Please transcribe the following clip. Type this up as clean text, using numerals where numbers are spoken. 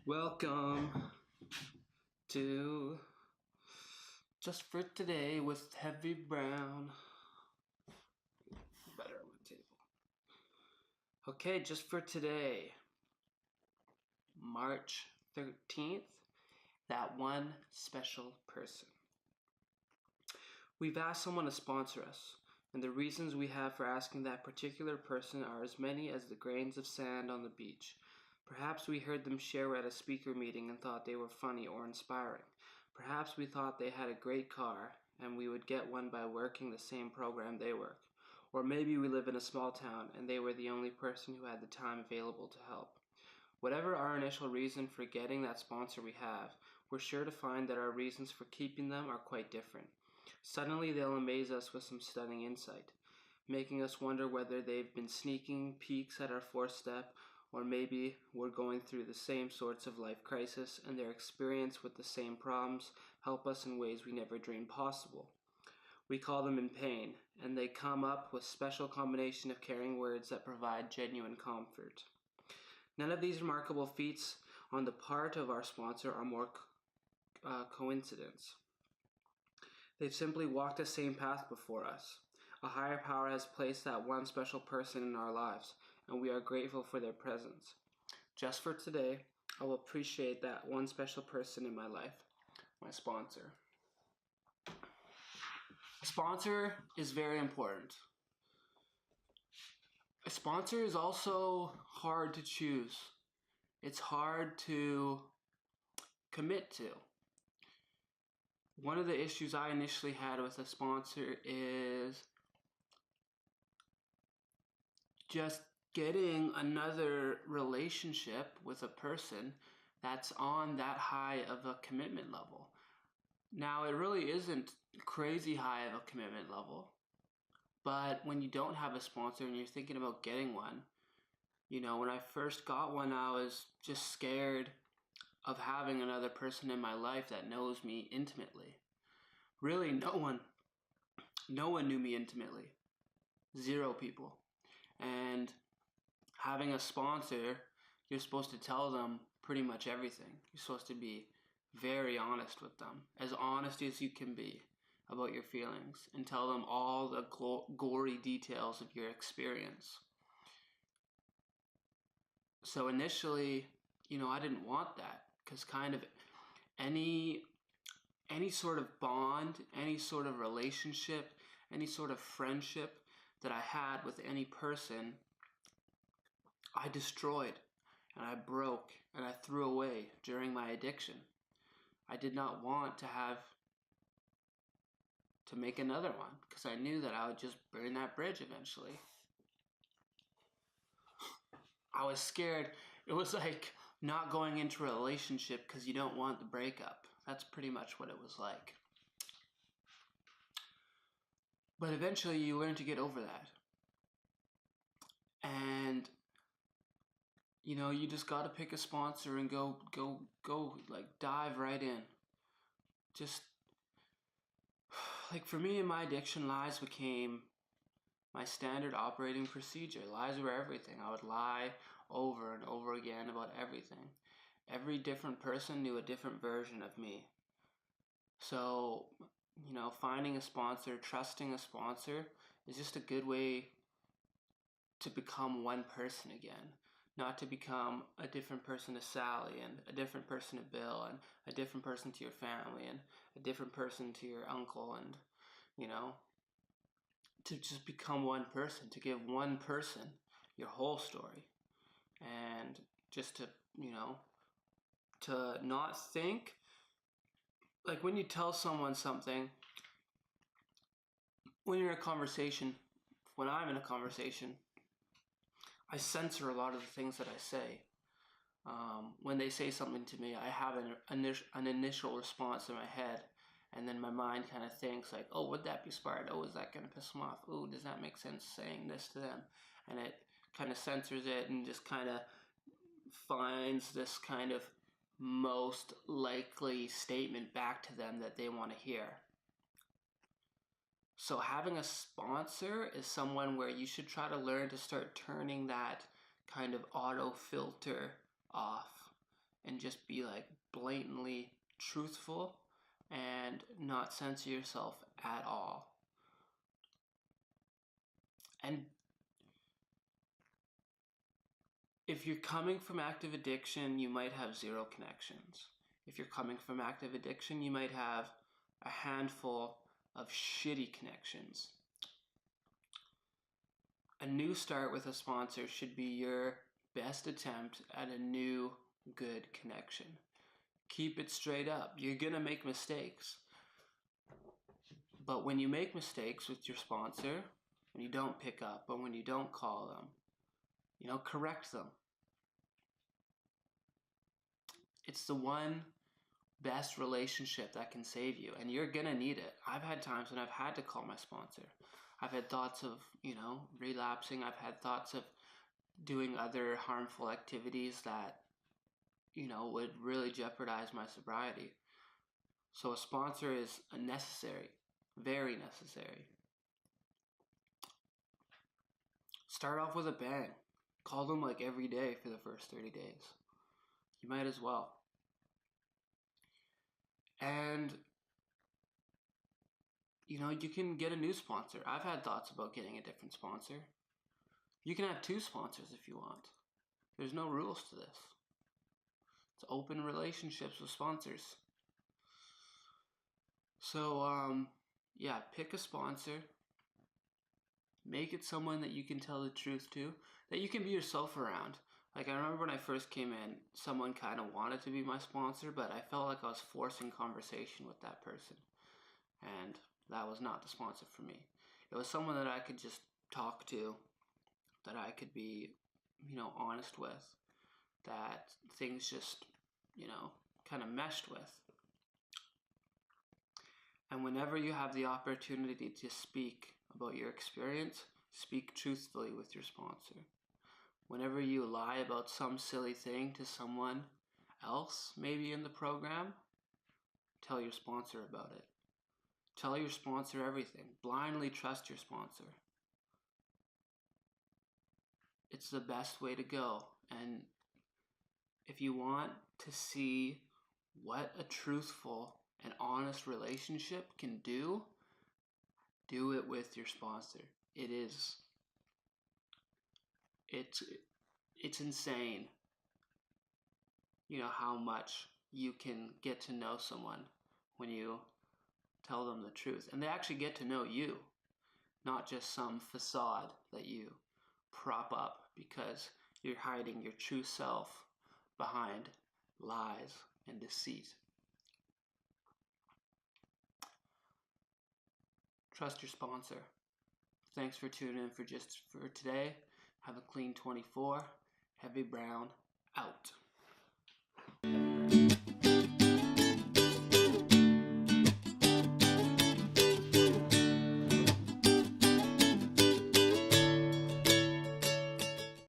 Welcome to Just for Today with Heavy Brown. Better on the table. Okay, just for today, March 13th, that one special person. We've asked someone to sponsor us, and the reasons we have for asking that particular person are as many as the grains of sand on the beach. Perhaps we heard them share at a speaker meeting and thought they were funny or inspiring. Perhaps we thought they had a great car and we would get one by working the same program they work. Or maybe we live in a small town and they were the only person who had the time available to help. Whatever our initial reason for getting that sponsor we have, we're sure to find that our reasons for keeping them are quite different. Suddenly they'll amaze us with some stunning insight, making us wonder whether they've been sneaking peeks at our fourth step, or maybe we're going through the same sorts of life crisis and their experience with the same problems help us in ways we never dreamed possible. We call them in pain, and they come up with special combination of caring words that provide genuine comfort. None of these remarkable feats on the part of our sponsor are more coincidence. They've simply walked the same path before us. A higher power has placed that one special person in our lives, and we are grateful for their presence. Just for today, I will appreciate that one special person in my life, my sponsor. A sponsor is very important. A sponsor is also hard to choose. It's hard to commit to. One of the issues I initially had with a sponsor is just getting another relationship with a person that's on that high of a commitment level. Now, it really isn't crazy high of a commitment level, but when you don't have a sponsor and you're thinking about getting one, when I first got one, I was just scared of having another person in my life that knows me intimately. Really, no one knew me intimately. 0 people. And having a sponsor, you're supposed to tell them pretty much everything. You're supposed to be very honest with them, as honest as you can be about your feelings, and tell them all the gory details of your experience. So initially, I didn't want that, because kind of any sort of bond, any sort of relationship, any sort of friendship that I had with any person, I destroyed and I broke and I threw away during my addiction. I did not want to make another one, because I knew that I would just burn that bridge eventually. I was scared. It was like not going into a relationship because you don't want the breakup. That's pretty much what it was like. But eventually you learn to get over that. And you just got to pick a sponsor and go like dive right in. Just like for me, in my addiction, lies became my standard operating procedure. Lies were everything. I would lie over and over again about everything. Every different person knew a different version of me. So, finding a sponsor, trusting a sponsor is just a good way to become one person again. Not to become a different person to Sally, and a different person to Bill, and a different person to your family, and a different person to your uncle, and, to just become one person, to give one person your whole story. And just to, to not think, like when you tell someone something, when you're in a conversation, when I'm in a conversation, I censor a lot of the things that I say. When they say something to me, I have an initial response in my head, and then my mind kind of thinks like, oh, would that be smart? Oh, is that going to piss them off? Oh, does that make sense saying this to them? And it kind of censors it and just kind of finds this kind of most likely statement back to them that they want to hear. So having a sponsor is someone where you should try to learn to start turning that kind of auto filter off and just be like blatantly truthful and not censor yourself at all. And if you're coming from active addiction, you might have 0 connections. If you're coming from active addiction, you might have a handful of shitty connections. A new start with a sponsor should be your best attempt at a new good connection. Keep it straight up. You're gonna make mistakes. But when you make mistakes with your sponsor, when you don't pick up, or when you don't call them, correct them. It's the one best relationship that can save you, and you're gonna need it. I've had times when I've had to call my sponsor. I've had thoughts of, relapsing. I've had thoughts of doing other harmful activities that, would really jeopardize my sobriety. So a sponsor is necessary, very necessary. Start off with a bang. Call them like every day for the first 30 days. You might as well. And, you can get a new sponsor. I've had thoughts about getting a different sponsor. You can have 2 sponsors if you want. There's no rules to this. It's open relationships with sponsors. So, pick a sponsor. Make it someone that you can tell the truth to, that you can be yourself around. Like, I remember when I first came in, someone kind of wanted to be my sponsor, but I felt like I was forcing conversation with that person. And that was not the sponsor for me. It was someone that I could just talk to, that I could be, honest with, that things just, kind of meshed with. And whenever you have the opportunity to speak about your experience, speak truthfully with your sponsor. Whenever you lie about some silly thing to someone else, maybe in the program, tell your sponsor about it. Tell your sponsor everything. Blindly trust your sponsor. It's the best way to go. And if you want to see what a truthful and honest relationship can do it with your sponsor. It's insane, how much you can get to know someone when you tell them the truth. And they actually get to know you, not just some facade that you prop up because you're hiding your true self behind lies and deceit. Trust your sponsor. Thanks for tuning in for today. Have a clean 24. Heavy Brown out.